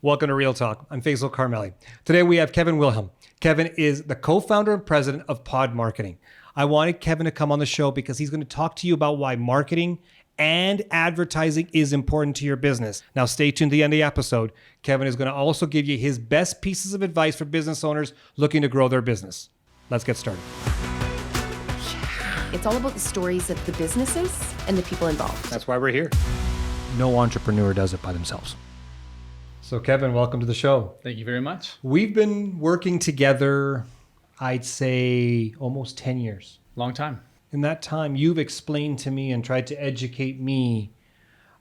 Welcome to Real Talk. I'm Faisal Karmali. Today we have Kevin Wilhelm. Kevin is the co-founder and president of Pod Marketing. I wanted Kevin to come on the show because he's going to talk to you about why marketing and advertising is important to your business. Now stay tuned to the end of the episode. Kevin is going to also give you his best pieces of advice for business owners looking to grow their business. Let's get started. It's all about the stories of the businesses and the people involved. That's why we're here. No entrepreneur does it by themselves. So Kevin, welcome to the show. Thank you very much. We've been working together, I'd say almost 10 years. Long time. In that time, you've explained to me and tried to educate me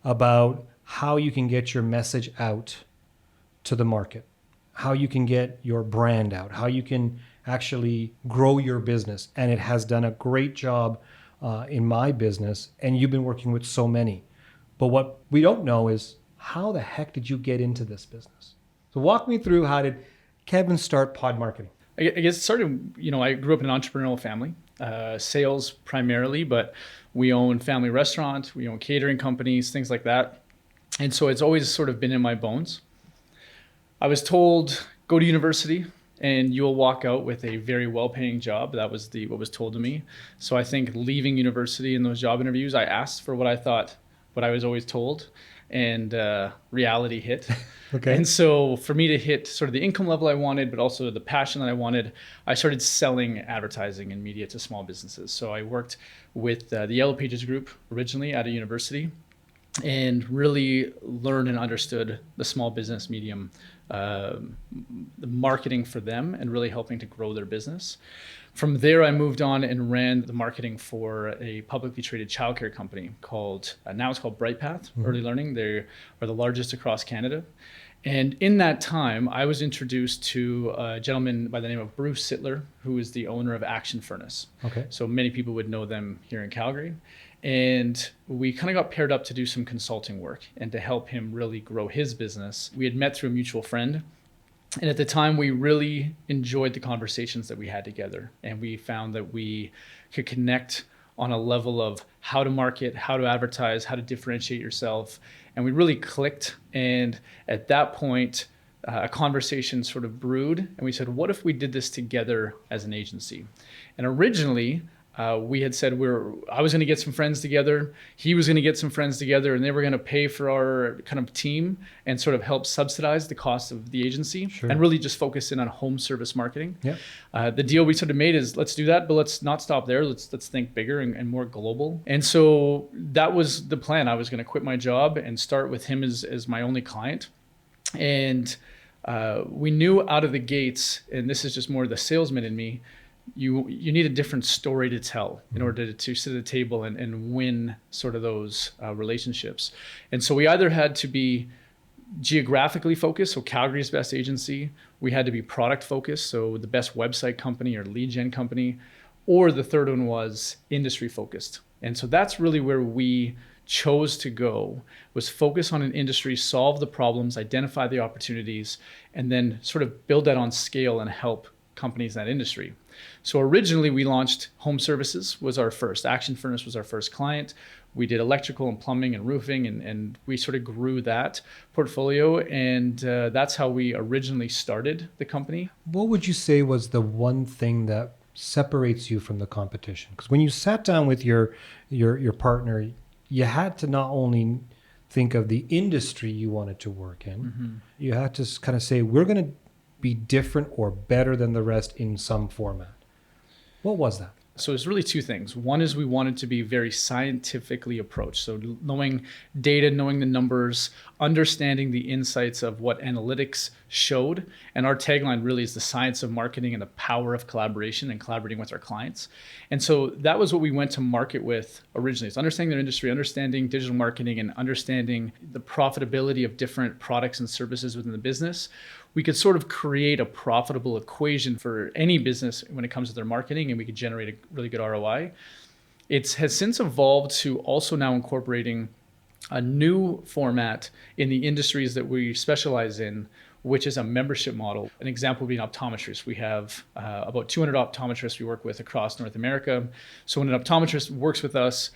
about how you can get your message out to the market, how you can get your brand out, how you can actually grow your business. And it has done a great job in my business, and you've been working with so many. But what we don't know is, how the heck did you get into this business? So walk me through, how did Kevin start Pod Marketing? I guess it started, I grew up in an entrepreneurial family, sales primarily, but we own family restaurant, we own catering companies, things like that. And so it's always sort of been in my bones. I was told, go to university and you'll walk out with a very well-paying job. That was what was told to me. So I think leaving university in those job interviews, I asked for what I was always told. And reality hit. Okay. And so for me to hit sort of the income level I wanted, but also the passion that I wanted, I started selling advertising and media to small businesses. So I worked with the Yellow Pages group originally at a university and really learned and understood the small business medium, the marketing for them and really helping to grow their business. From there, I moved on and ran the marketing for a publicly traded childcare company called, now it's called BrightPath Early Learning. They are the largest across Canada. And in that time, I was introduced to a gentleman by the name of Bruce Sittler, who is the owner of Action Furnace. Okay. So many people would know them here in Calgary. And we kind of got paired up to do some consulting work and to help him really grow his business. We had met through a mutual friend. And at the time, we really enjoyed the conversations that we had together. And we found that we could connect on a level of how to market, how to advertise, how to differentiate yourself. And we really clicked. And at that point, a conversation sort of brewed. And we said, what if we did this together as an agency? And originally, we had said I was going to get some friends together. He was going to get some friends together, and they were going to pay for our kind of team and sort of help subsidize the cost of the agency. Sure. And really just focus in on home service marketing. Yep. The deal we sort of made is let's do that, but let's not stop there. Let's think bigger and more global. And so that was the plan. I was going to quit my job and start with him as my only client. And we knew out of the gates, and this is just more the salesman in me, you need a different story to tell in order to sit at the table and win sort of those relationships. And so we either had to be geographically focused, so Calgary's best agency. We had to be product focused, so the best website company or lead gen company. Or the third one was industry focused. And so that's really where we chose to go, was focus on an industry, solve the problems, identify the opportunities, and then sort of build that on scale and help companies in that industry. So originally we launched home services, was our first. Action Furnace was our first client. We did electrical and plumbing and roofing, and we sort of grew that portfolio. And that's how we originally started the company. What would you say was the one thing that separates you from the competition? Because when you sat down with your partner, you had to not only think of the industry you wanted to work in, you had to kind of say, we're going to be different or better than the rest in some format. What was that? So there's really two things. One is we wanted to be very scientifically approached. So knowing data, knowing the numbers, understanding the insights of what analytics showed. And our tagline really is the science of marketing and the power of collaboration and collaborating with our clients. And so that was what we went to market with originally. It's understanding their industry, understanding digital marketing, and understanding the profitability of different products and services within the business. We could sort of create a profitable equation for any business when it comes to their marketing, and we could generate a really good ROI. It has since evolved to also now incorporating a new format in the industries that we specialize in, which is a membership model. An example would be an optometrist. We have about 200 optometrists we work with across North America. So when an optometrist works with us,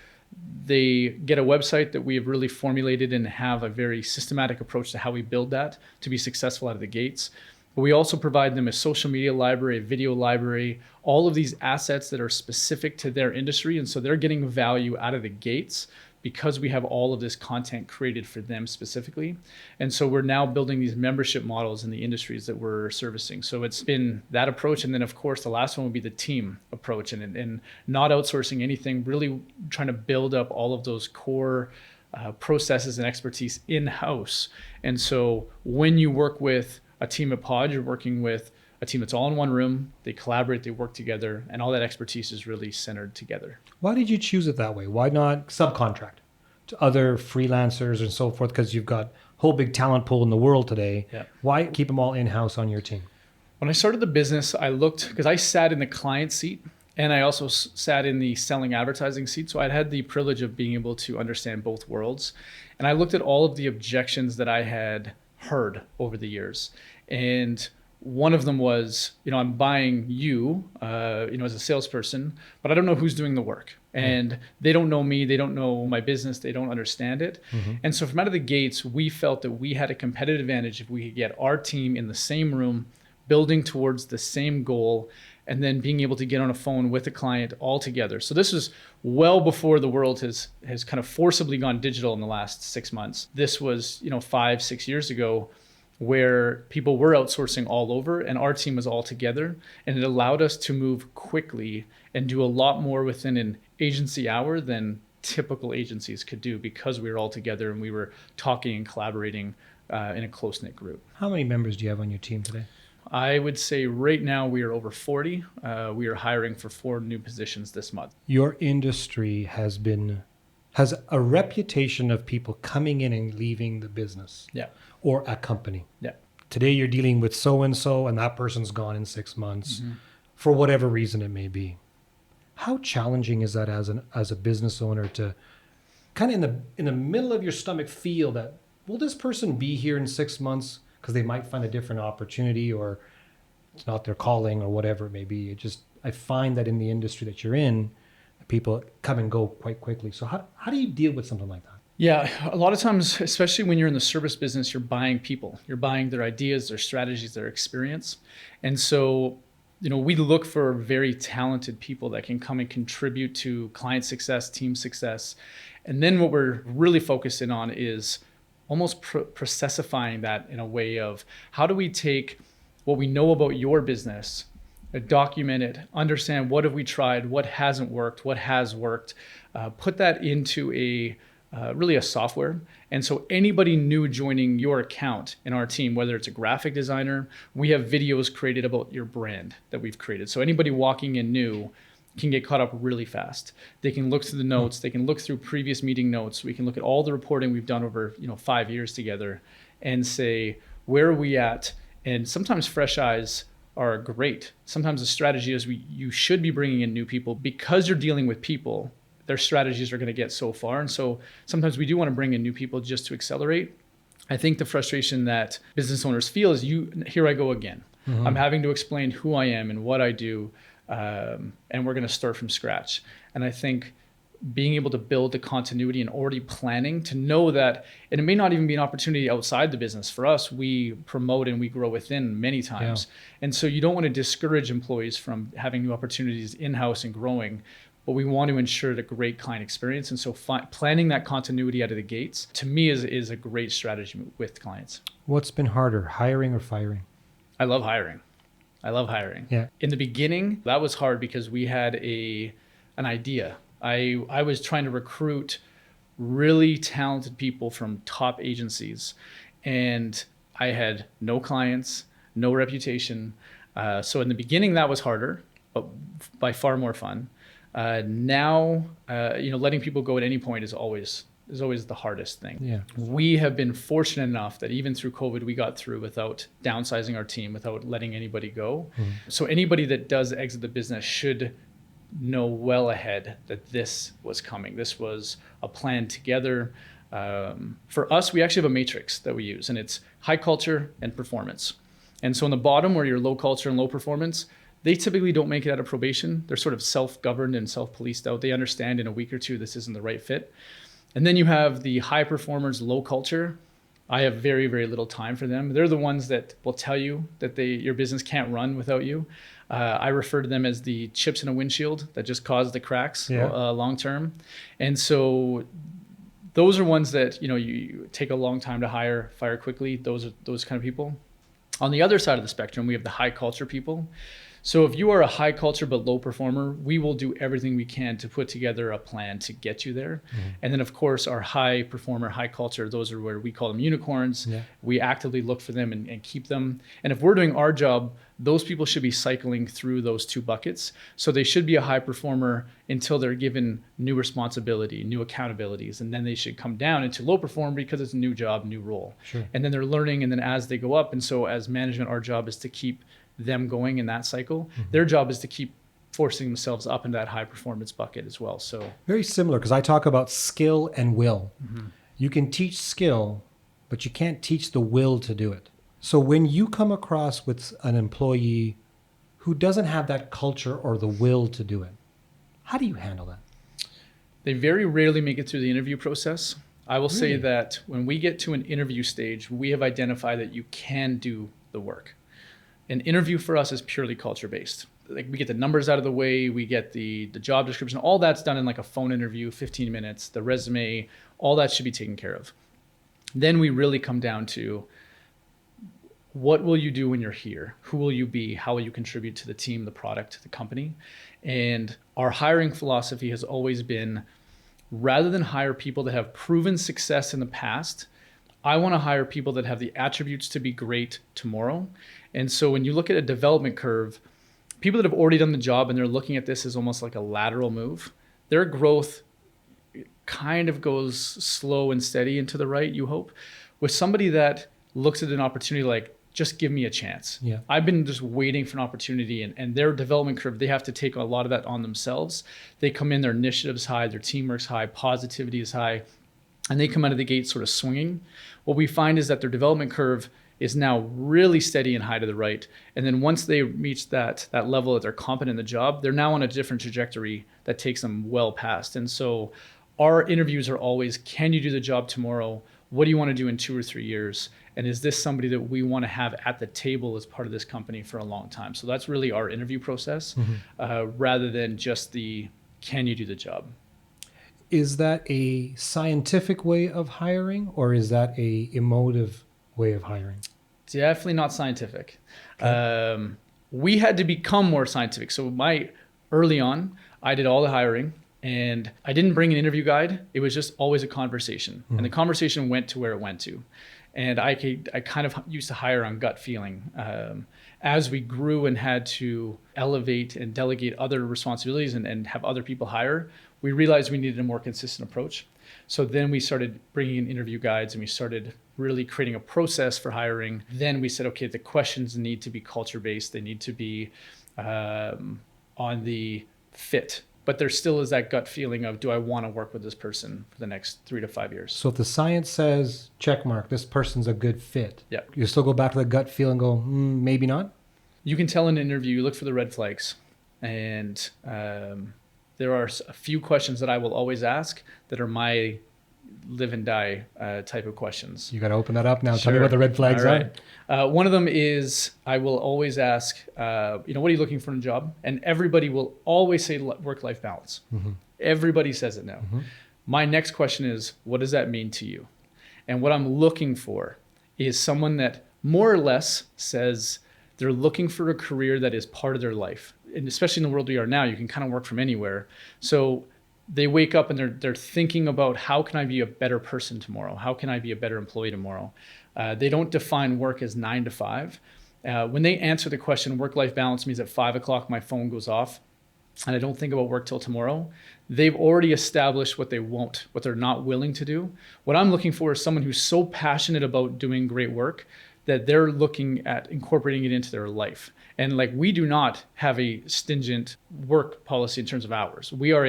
They get a website that we have really formulated and have a very systematic approach to how we build that to be successful out of the gates. But we also provide them a social media library, a video library, all of these assets that are specific to their industry. And so they're getting value out of the gates because we have all of this content created for them specifically. And so we're now building these membership models in the industries that we're servicing. So it's been that approach. And then of course, the last one would be the team approach and not outsourcing anything, really trying to build up all of those core processes and expertise in-house. And so when you work with a team at Pod, you're working with a team that's all in one room, they collaborate, they work together, and all that expertise is really centered together. Why did you choose it that way? Why not subcontract to other freelancers and so forth? Because you've got a whole big talent pool in the world today. Yeah. Why keep them all in-house on your team? When I started the business, I looked, because I sat in the client seat and I also sat in the selling advertising seat. So I'd had the privilege of being able to understand both worlds. And I looked at all of the objections that I had heard over the years. And one of them was, I'm buying you, as a salesperson, but I don't know who's doing the work. And they don't know me, they don't know my business, they don't understand it. Mm-hmm. And so from out of the gates, we felt that we had a competitive advantage if we could get our team in the same room, building towards the same goal, and then being able to get on a phone with a client all together. So this was well before the world has kind of forcibly gone digital in the last 6 months. This was, 5-6 years ago, where people were outsourcing all over and our team was all together, and it allowed us to move quickly and do a lot more within an agency hour than typical agencies could do because we were all together and we were talking and collaborating in a close-knit group. How many members do you have on your team today? I would say right now we are over 40. We are hiring for 4 new positions this month. Your industry has a reputation of people coming in and leaving the business. Yeah. Or a company. Yeah. Today you're dealing with so-and-so and that person's gone in 6 months for whatever reason it may be. How challenging is that as a business owner to kind of in the middle of your stomach feel that, will this person be here in 6 months because they might find a different opportunity or it's not their calling or whatever it may be. I find that in the industry that you're in, people come and go quite quickly. So how do you deal with something like that? Yeah, a lot of times, especially when you're in the service business, you're buying people. You're buying their ideas, their strategies, their experience. And so, we look for very talented people that can come and contribute to client success, team success. And then what we're really focusing on is almost processifying that in a way of how do we take what we know about your business, document it, understand what have we tried, what hasn't worked, what has worked, put that into really a software. And so anybody new joining your account in our team, whether it's a graphic designer, we have videos created about your brand that we've created. So anybody walking in new can get caught up really fast. They can look through the notes, they can look through previous meeting notes. We can look at all the reporting we've done over 5 years together and say, where are we at? And sometimes fresh eyes are great. Sometimes the strategy is you should be bringing in new people because you're dealing with people. Their strategies are going to get so far. And so sometimes we do want to bring in new people just to accelerate. I think the frustration that business owners feel is here I go again. Mm-hmm. I'm having to explain who I am and what I do. And we're going to start from scratch. And I think being able to build the continuity and already planning to know that, and it may not even be an opportunity outside the business. For us, we promote and we grow within many times. Yeah. And so you don't want to discourage employees from having new opportunities in-house and growing, but we want to ensure a great client experience. And so planning that continuity out of the gates, to me, is a great strategy with clients. What's been harder, hiring or firing? I love hiring. Yeah. In the beginning, that was hard because we had an idea. I was trying to recruit really talented people from top agencies, and I had no clients, no reputation. So in the beginning, that was harder, but by far more fun. Now, letting people go at any point is always the hardest thing. Yeah. We have been fortunate enough that even through COVID, we got through without downsizing our team, without letting anybody go. Mm-hmm. So anybody that does exit the business should know well ahead that this was coming. This was a plan together. For us, we actually have a matrix that we use, and it's high culture and performance. And so on the bottom where you're low culture and low performance, they typically don't make it out of probation. They're sort of self-governed and self-policed out. They understand in a week or two this isn't the right fit. And then you have the high performers, low culture. I have very, very little time for them. They're the ones that will tell you that your business can't run without you. I refer to them as the chips in a windshield that just cause the cracks long term. And so those are ones that, you take a long time to hire, fire quickly. Those are those kind of people. On the other side of the spectrum, we have the high culture people. So if you are a high culture but low performer, we will do everything we can to put together a plan to get you there. Mm-hmm. And then, of course, our high performer, high culture, those are where we call them unicorns. Yeah. We actively look for them and keep them. And if we're doing our job, those people should be cycling through those two buckets. So they should be a high performer until they're given new responsibility, new accountabilities. And then they should come down into low performer because it's a new job, new role. Sure. And then they're learning. And then as they go up, and so as management, our job is to keep them going in that cycle. Mm-hmm. Their job is to keep forcing themselves up into that high performance bucket as well. So very similar, because I talk about skill and will. Mm-hmm. You can teach skill, but you can't teach the will to do it. So when you come across with an employee who doesn't have that culture or the will to do it, how do you handle that? They very rarely make it through the interview process. I will say that when we get to an interview stage, we have identified that you can do the work. An interview for us is purely culture-based. Like, we get the numbers out of the way, we get the job description, all that's done in like a phone interview, 15 minutes, the resume, all that should be taken care of. Then we really come down to, what will you do when you're here? Who will you be? How will you contribute to the team, the product, the company? And our hiring philosophy has always been, rather than hire people that have proven success in the past, I want to hire people that have the attributes to be great tomorrow. And so when you look at a development curve, people that have already done the job and they're looking at this as almost like a lateral move, their growth kind of goes slow and steady into the right, you hope. With somebody that looks at an opportunity like, just give me a chance. Yeah. I've been just waiting for an opportunity, and their development curve, they have to take a lot of that on themselves. They come in, their initiative's high, their teamwork's high, positivity is high, and they come out of the gate sort of swinging. What we find is that their development curve is now really steady and high to the right. And then once they reach that level that they're competent in the job, they're now on a different trajectory that takes them well past. And so our interviews are always, can you do the job tomorrow? What do you want to do in 2 or 3 years? And is this somebody that we want to have at the table as part of this company for a long time? So that's really our interview process, rather than just the, can you do the job? Is that a scientific way of hiring, or is that a emotive way of hiring? Definitely not scientific. Okay. We had to become more scientific. So early on, I did all the hiring, and I didn't bring an interview guide. It was just always a conversation. And the conversation went to where it went to. And I kind of used to hire on gut feeling. As we grew and had to elevate and delegate other responsibilities and have other people hire, we realized we needed a more consistent approach. So then we started bringing in interview guides, and we started really creating a process for hiring. Then we said, okay, the questions need to be culture-based. They need to be on the fit. But there still is that gut feeling of, do I want to work with this person for the next 3 to 5 years? So if the science says, check mark, this person's a good fit, yeah, you still go back to the gut feel and go, maybe not? You can tell in an interview, you look for the red flags. And there are a few questions that I will always ask that are my live and die type of questions. You got to open that up now. Sure. Tell me what the red flags are. One of them is, I will always ask, what are you looking for in a job? And everybody will always say work-life balance. Mm-hmm. Everybody says it now. Mm-hmm. My next question is, what does that mean to you? And what I'm looking for is someone that more or less says they're looking for a career that is part of their life. And especially in the world we are now, you can kind of work from anywhere. So they wake up and they're thinking about, how can I be a better person tomorrow? How can I be a better employee tomorrow? They don't define work as 9 to 5. When they answer the question, work-life balance means at 5 o'clock my phone goes off and I don't think about work till tomorrow, they've already established what they won't, what they're not willing to do. What I'm looking for is someone who's so passionate about doing great work that they're looking at incorporating it into their life. And we do not have a stringent work policy in terms of hours. We are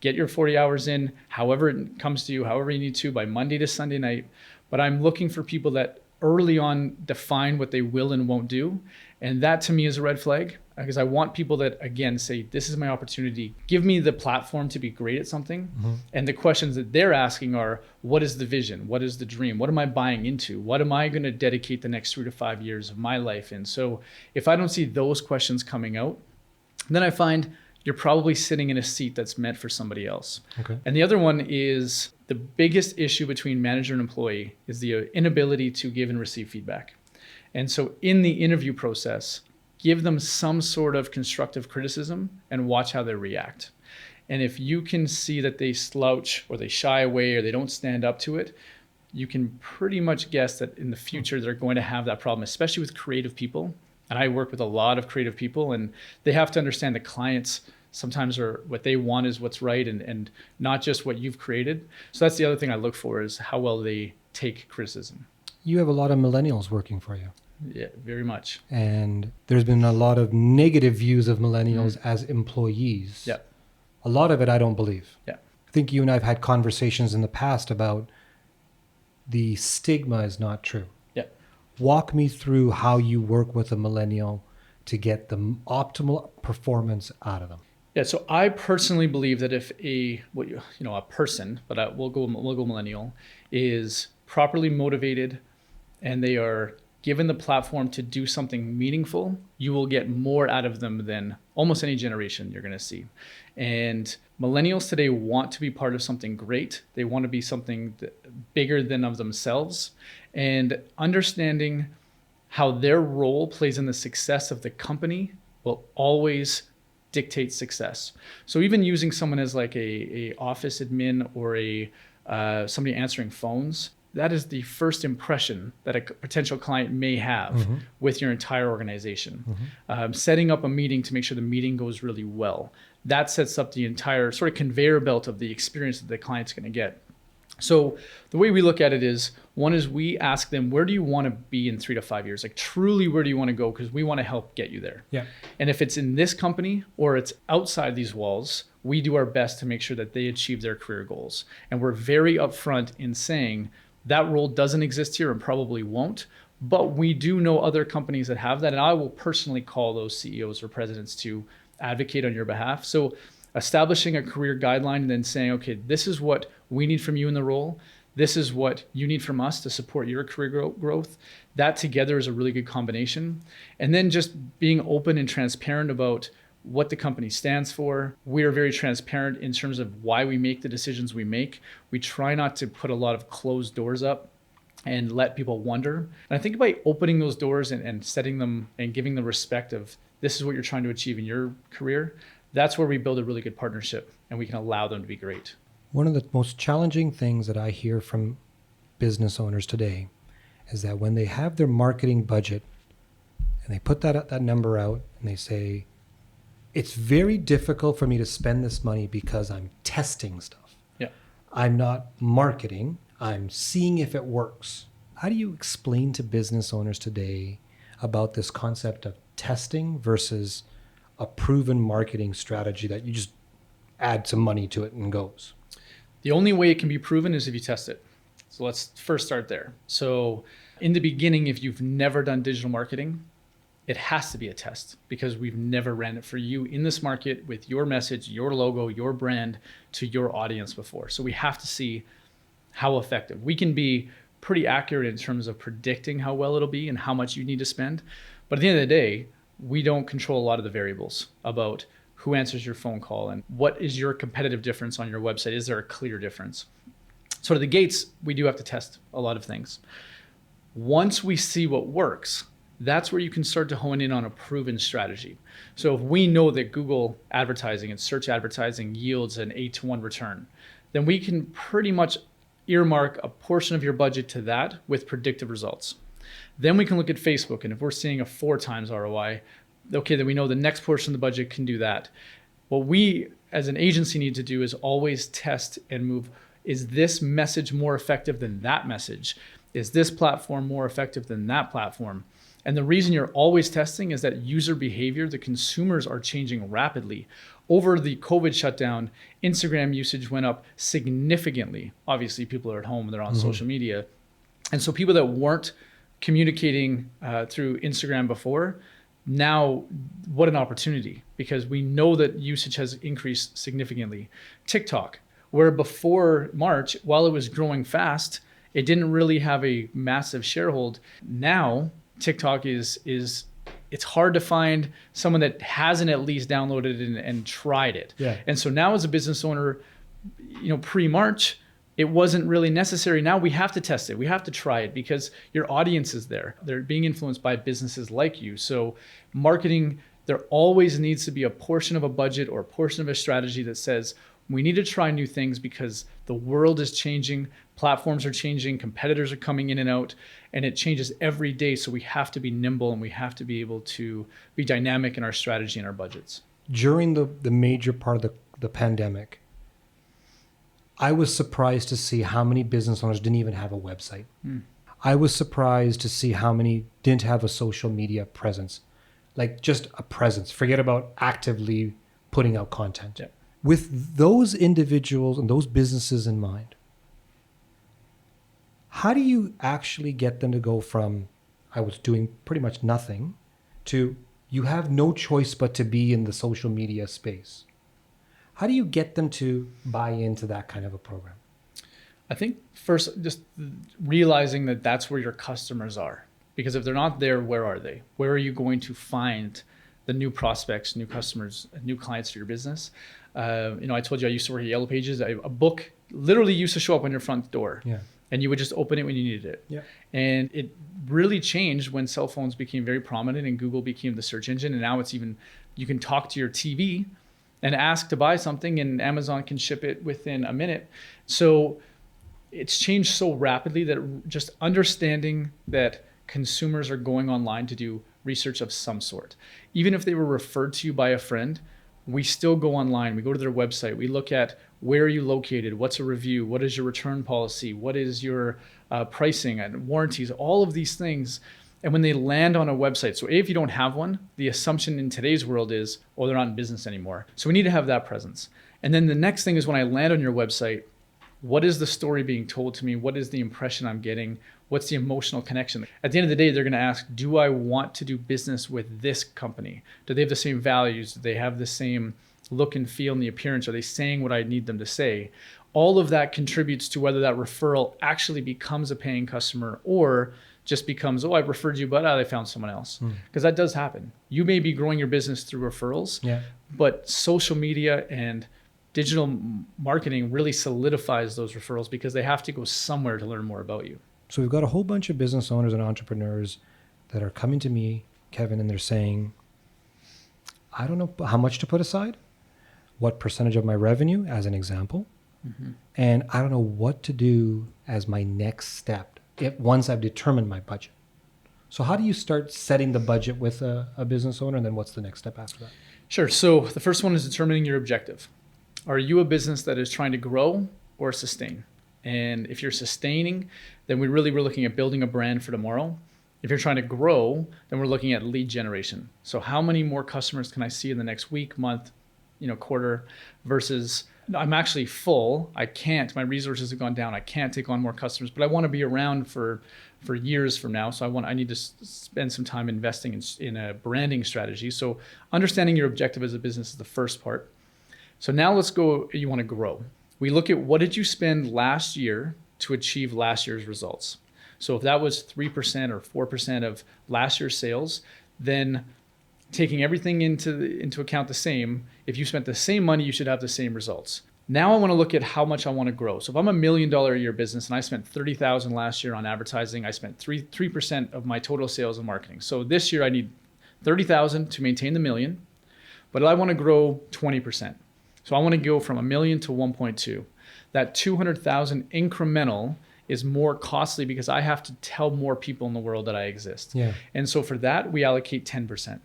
get your 40 hours in, however it comes to you, however you need to, by Monday to Sunday night. But I'm looking for people that early on define what they will and won't do. And that to me is a red flag, because I want people that, again, say, this is my opportunity. Give me the platform to be great at something. And the questions that they're asking are, what is the vision? What is the dream? What am I buying into? What am I going to dedicate the next 3 to 5 years of my life in? So if I don't see those questions coming out, then I find you're probably sitting in a seat that's meant for somebody else. Okay. And the other one is the biggest issue between manager and employee is the inability to give and receive feedback. And so in the interview process, give them some sort of constructive criticism and watch how they react. And if you can see that they slouch or they shy away or they don't stand up to it, you can pretty much guess that in the future they're going to have that problem, especially with creative people. And I work with a lot of creative people, and they have to understand that clients sometimes are what they want is what's right, and not just what you've created. So that's the other thing I look for, is how well they take criticism. You have a lot of millennials working for you. Yeah, very much. And there's been a lot of negative views of millennials as employees. Yeah. A lot of it I don't believe. Yeah. I think you and I have had conversations in the past about the stigma is not true. Yeah. Walk me through how you work with a millennial to get the optimal performance out of them. Yeah, so I personally believe that if a person, but we'll go millennial, is properly motivated and they are given the platform to do something meaningful, you will get more out of them than almost any generation you're going to see. And millennials today want to be part of something great. They want to be something bigger than of themselves, and understanding how their role plays in the success of the company will always dictate success. So even using someone as like a office admin or somebody answering phones, that is the first impression that a potential client may have with your entire organization. Setting up a meeting to make sure the meeting goes really well, that sets up the entire sort of conveyor belt of the experience that the client's going to get. So the way we look at it is, one is we ask them, where do you want to be in 3 to 5 years? Like truly, where do you want to go? Because we want to help get you there. Yeah. And if it's in this company or it's outside these walls, we do our best to make sure that they achieve their career goals. And we're very upfront in saying that role doesn't exist here and probably won't, but we do know other companies that have that. And I will personally call those CEOs or presidents to advocate on your behalf. So establishing a career guideline and then saying, okay, this is what we need from you in the role. This is what you need from us to support your career growth. That together is a really good combination. And then just being open and transparent about what the company stands for. We are very transparent in terms of why we make the decisions we make. We try not to put a lot of closed doors up and let people wonder. And I think by opening those doors and setting them and giving the respect of this is what you're trying to achieve in your career, that's where we build a really good partnership and we can allow them to be great. One of the most challenging things that I hear from business owners today is that when they have their marketing budget and they put that number out and they say, it's very difficult for me to spend this money because I'm testing stuff. Yeah. I'm not marketing. I'm seeing if it works. How do you explain to business owners today about this concept of testing versus a proven marketing strategy that you just add some money to it and goes? The only way it can be proven is if you test it. So let's first start there. So in the beginning, if you've never done digital marketing, it has to be a test because we've never ran it for you in this market with your message, your logo, your brand to your audience before. So we have to see how effective. We can be pretty accurate in terms of predicting how well it'll be and how much you need to spend. But at the end of the day, we don't control a lot of the variables about who answers your phone call and what is your competitive difference on your website. Is there a clear difference? So at the gates, we do have to test a lot of things. Once we see what works, that's where you can start to hone in on a proven strategy. So if we know that Google advertising and search advertising yields an 8-to-1 return, then we can pretty much earmark a portion of your budget to that with predictive results. Then we can look at Facebook, and if we're seeing a 4 times ROI, okay, then we know the next portion of the budget can do that. What we as an agency need to do is always test and move. Is this message more effective than that message? Is this platform more effective than that platform? And the reason you're always testing is that user behavior, the consumers are changing rapidly. Over the COVID shutdown, Instagram usage went up significantly. Obviously, people are at home, they're on social media. And so people that weren't communicating through Instagram before. Now, what an opportunity, because we know that usage has increased significantly. TikTok, where before March, while it was growing fast, it didn't really have a massive sharehold. Now, TikTok is it's hard to find someone that hasn't at least downloaded it and tried it. Yeah. And so now as a business owner, pre-March, it wasn't really necessary. Now we have to test it. We have to try it because your audience is there. They're being influenced by businesses like you. So marketing, there always needs to be a portion of a budget or a portion of a strategy that says, we need to try new things because the world is changing, platforms are changing, competitors are coming in and out, and it changes every day. So we have to be nimble and we have to be able to be dynamic in our strategy and our budgets. During the major part of the pandemic, I was surprised to see how many business owners didn't even have a website. I was surprised to see how many didn't have a social media presence, like just a presence. Forget about actively putting out content. Yeah. With those individuals and those businesses in mind, how do you actually get them to go from, I was doing pretty much nothing, to you have no choice but to be in the social media space? How do you get them to buy into that kind of a program? I think first, just realizing that that's where your customers are. Because if they're not there, where are they? Where are you going to find the new prospects, new customers, new clients for your business? I told you I used to work at Yellow Pages. A book literally used to show up on your front door. Yeah. And you would just open it when you needed it. Yeah. And it really changed when cell phones became very prominent and Google became the search engine. And now it's even, you can talk to your TV and ask to buy something and Amazon can ship it within a minute. So it's changed so rapidly that just understanding that consumers are going online to do research of some sort. Even if they were referred to you by a friend, we still go online. We go to their website. We look at where are you located? What's a review? What is your return policy? What is your pricing and warranties? All of these things. And when they land on a website, so if you don't have one, the assumption in today's world is, oh, they're not in business anymore. So we need to have that presence. And then the next thing is when I land on your website, what is the story being told to me? What is the impression I'm getting? What's the emotional connection? At the end of the day, they're going to ask, do I want to do business with this company? Do they have the same values? Do they have the same look and feel and the appearance? Are they saying what I need them to say? All of that contributes to whether that referral actually becomes a paying customer or just becomes, oh, I referred you, but I found someone else. Because that does happen. You may be growing your business through referrals, but social media and digital marketing really solidifies those referrals because they have to go somewhere to learn more about you. So we've got a whole bunch of business owners and entrepreneurs that are coming to me, Kevin, and they're saying, I don't know how much to put aside, what percentage of my revenue, as an example, and I don't know what to do as my next step once I've determined my budget. So how do you start setting the budget with a business owner, and then what's the next step after that? Sure. So the first one is determining your objective. Are you a business that is trying to grow or sustain? And if you're sustaining, then we're looking at building a brand for tomorrow. If you're trying to grow, then we're looking at lead generation. So how many more customers can I see in the next week, month, quarter, versus I'm actually full. I can't, my resources have gone down. I can't take on more customers, but I want to be around for years from now. So I need to spend some time investing in a branding strategy. So understanding your objective as a business is the first part. So now let's go, you want to grow. We look at what did you spend last year to achieve last year's results. So if that was 3% or 4% of last year's sales, then taking everything into account the same, if you spent the same money, you should have the same results. Now I want to look at how much I want to grow. So if I'm $1 million a year business and I spent $30,000 last year on advertising, I spent 3% of my total sales and marketing. So this year I need $30,000 to maintain the million, but I want to grow 20%. So I want to go from 1 million to 1.2. That 200,000 incremental is more costly because I have to tell more people in the world that I exist. Yeah. And so for that, we allocate 10%.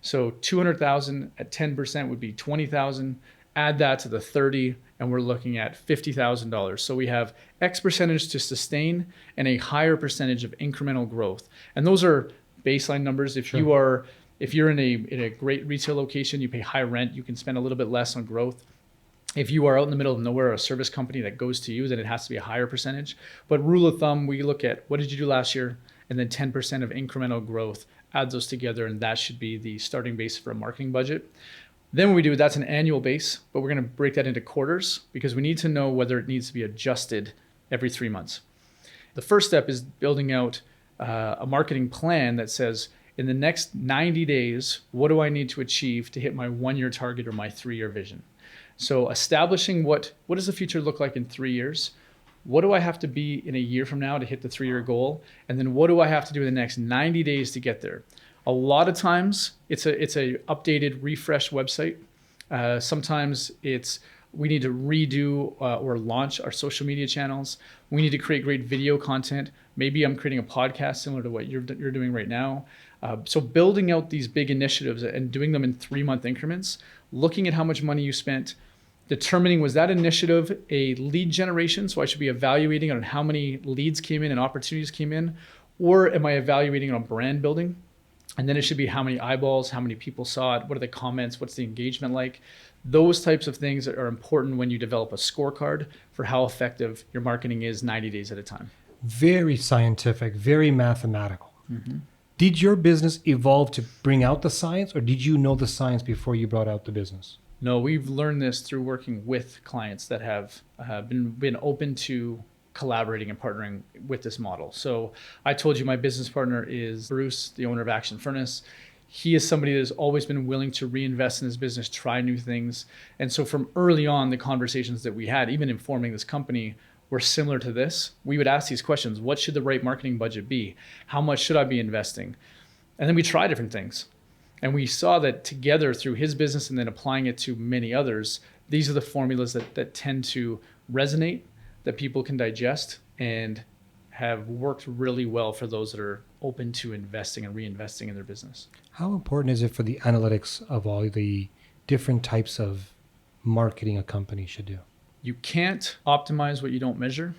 So 200,000 at 10% would be 20,000. Add that to the 30, and we're looking at $50,000. So we have X percentage to sustain and a higher percentage of incremental growth. And those are baseline numbers. If you're in a great retail location, you pay high rent, you can spend a little bit less on growth. If you are out in the middle of nowhere, a service company that goes to you, then it has to be a higher percentage. But rule of thumb, we look at what did you do last year and then 10% of incremental growth, add those together, and that should be the starting base for a marketing budget. Then what we do, that's an annual base, but we're going to break that into quarters because we need to know whether it needs to be adjusted every 3 months. The first step is building out a marketing plan that says, in the next 90 days, what do I need to achieve to hit my 1-year target or my 3-year vision? So establishing what does the future look like in 3 years? What do I have to be in a year from now to hit the 3-year goal? And then what do I have to do in the next 90 days to get there? A lot of times it's a updated, refreshed website. Sometimes it's we need to redo or launch our social media channels. We need to create great video content. Maybe I'm creating a podcast similar to what you're doing right now. So building out these big initiatives and doing them in 3-month increments, looking at how much money you spent, determining was that initiative a lead generation? So I should be evaluating on how many leads came in and opportunities came in, or am I evaluating on brand building? And then it should be how many eyeballs, how many people saw it, what are the comments, what's the engagement like? Those types of things are important when you develop a scorecard for how effective your marketing is 90 days at a time. Very scientific, very mathematical. Mm-hmm. Did your business evolve to bring out the science, or did you know the science before you brought out the business? No, we've learned this through working with clients that have been open to collaborating and partnering with this model. So I told you my business partner is Bruce, the owner of Action Furnace. He is somebody that has always been willing to reinvest in his business, try new things. And so from early on, the conversations that we had, even in forming this company, were similar to this. We would ask these questions. What should the right marketing budget be? How much should I be investing? And then we try different things. And we saw that together through his business and then applying it to many others, these are the formulas that tend to resonate, that people can digest, and have worked really well for those that are open to investing and reinvesting in their business. How important is it for the analytics of all the different types of marketing a company should do? You can't optimize what you don't measure.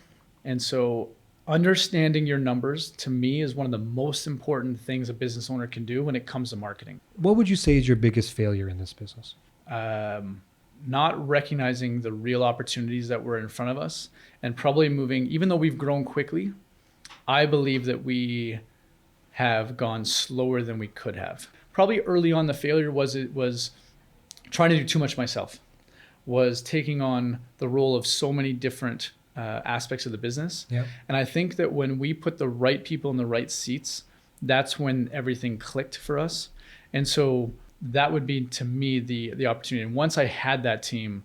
And so understanding your numbers, to me, is one of the most important things a business owner can do when it comes to marketing. What would you say is your biggest failure in this business? Not recognizing the real opportunities that were in front of us, and probably moving, even though we've grown quickly, I believe that we have gone slower than we could have. Probably early on, the failure was trying to do too much myself, was taking on the role of so many different aspects of the business. Yep. And I think that when we put the right people in the right seats, that's when everything clicked for us. And so that would be, to me, the opportunity. And once I had that team,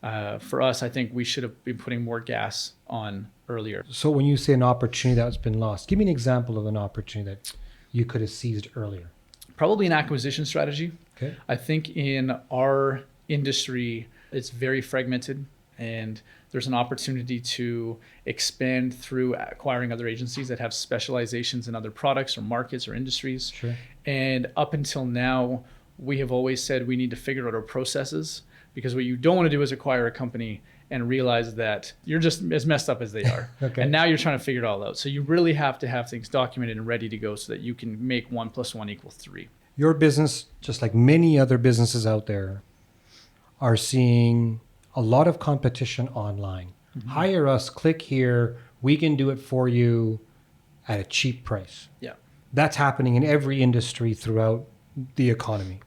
for us, I think we should have been putting more gas on earlier. So when you say an opportunity that's been lost, give me an example of an opportunity that you could have seized earlier. Probably an acquisition strategy. Okay. I think in our industry, it's very fragmented, and there's an opportunity to expand through acquiring other agencies that have specializations in other products or markets or industries. Sure. And up until now, we have always said we need to figure out our processes, because what you don't want to do is acquire a company and realize that you're just as messed up as they are. Okay. And now you're trying to figure it all out. So you really have to have things documented and ready to go so that you can make 1 + 1 = 3. Your business, just like many other businesses out there, are seeing a lot of competition online. Mm-hmm. Hire us, click here, we can do it for you at a cheap price. Yeah. That's happening in every industry throughout the economy.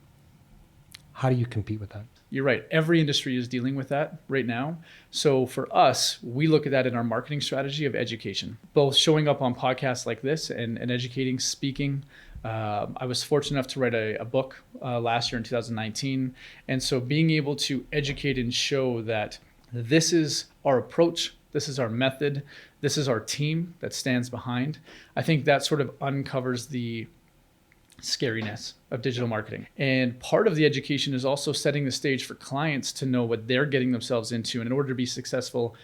How do you compete with that? You're right. Every industry is dealing with that right now. So for us, we look at that in our marketing strategy of education, both showing up on podcasts like this and educating, speaking. I was fortunate enough to write a book last year in 2019. And so being able to educate and show that this is our approach, this is our method, this is our team that stands behind, I think that sort of uncovers the scariness of digital marketing. And part of the education is also setting the stage for clients to know what they're getting themselves into. And in order to be successful,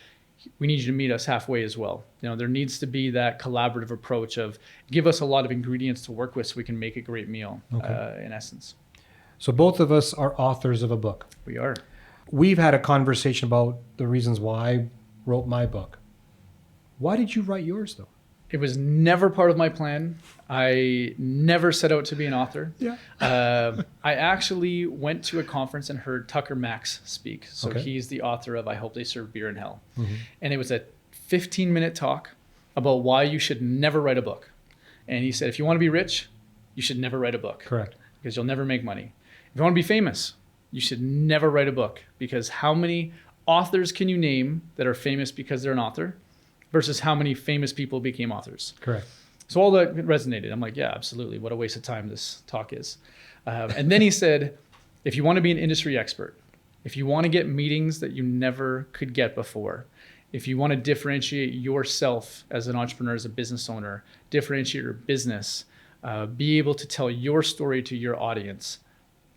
we need you to meet us halfway as well. You know, there needs to be that collaborative approach of give us a lot of ingredients to work with so we can make a great meal, in essence. So both of us are authors of a book. We are. We've had a conversation about the reasons why I wrote my book. Why did you write yours, though? It was never part of my plan. I never set out to be an author. Yeah. I actually went to a conference and heard Tucker Max speak. So he's the author of I Hope They Serve Beer in Hell. Mm-hmm. And it was a 15-minute talk about why you should never write a book. And he said, if you want to be rich, you should never write a book. Correct. Because you'll never make money. If you want to be famous, you should never write a book, because how many authors can you name that are famous because they're an author versus how many famous people became authors? Correct. So all that resonated. I'm like, yeah, absolutely. What a waste of time this talk is. And then he said, if you want to be an industry expert, if you want to get meetings that you never could get before, if you want to differentiate yourself as an entrepreneur, as a business owner, differentiate your business, be able to tell your story to your audience,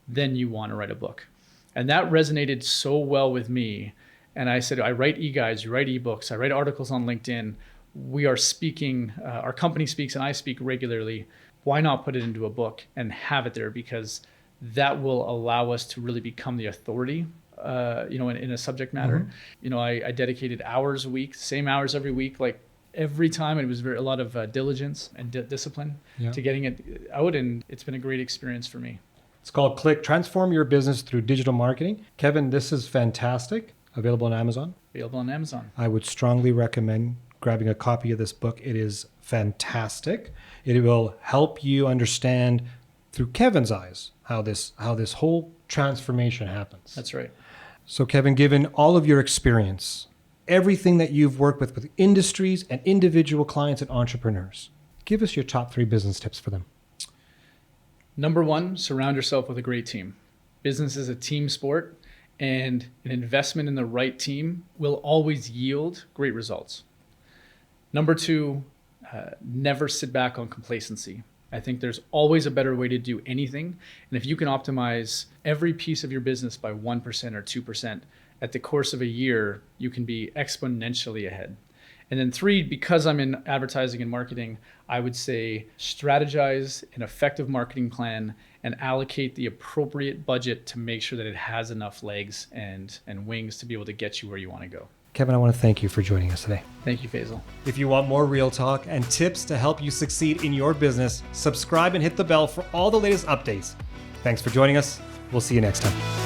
then you want to write a book. And that resonated so well with me. And I said, I write e-guides, you write ebooks, I write articles on LinkedIn. We are speaking, our company speaks and I speak regularly. Why not put it into a book and have it there? Because that will allow us to really become the authority, in a subject matter. Mm-hmm. I dedicated hours a week, same hours every week, like every time. It was a lot of diligence and discipline to getting it out. And it's been a great experience for me. It's called Click, Transform Your Business Through Digital Marketing. Kevin, this is fantastic. Available on Amazon? Available on Amazon. I would strongly recommend grabbing a copy of this book. It is fantastic. It will help you understand through Kevin's eyes how this whole transformation happens. That's right. So Kevin, given all of your experience, everything that you've worked with industries and individual clients and entrepreneurs, give us your top 3 business tips for them. Number 1, surround yourself with a great team. Business is a team sport, and an investment in the right team will always yield great results. Number 2, never sit back on complacency. I think there's always a better way to do anything. And if you can optimize every piece of your business by 1% or 2%, at the course of a year, you can be exponentially ahead. And then 3, because I'm in advertising and marketing, I would say strategize an effective marketing plan and allocate the appropriate budget to make sure that it has enough legs and wings to be able to get you where you want to go. Kevin, I want to thank you for joining us today. Thank you, Faisal. If you want more real talk and tips to help you succeed in your business, subscribe and hit the bell for all the latest updates. Thanks for joining us. We'll see you next time.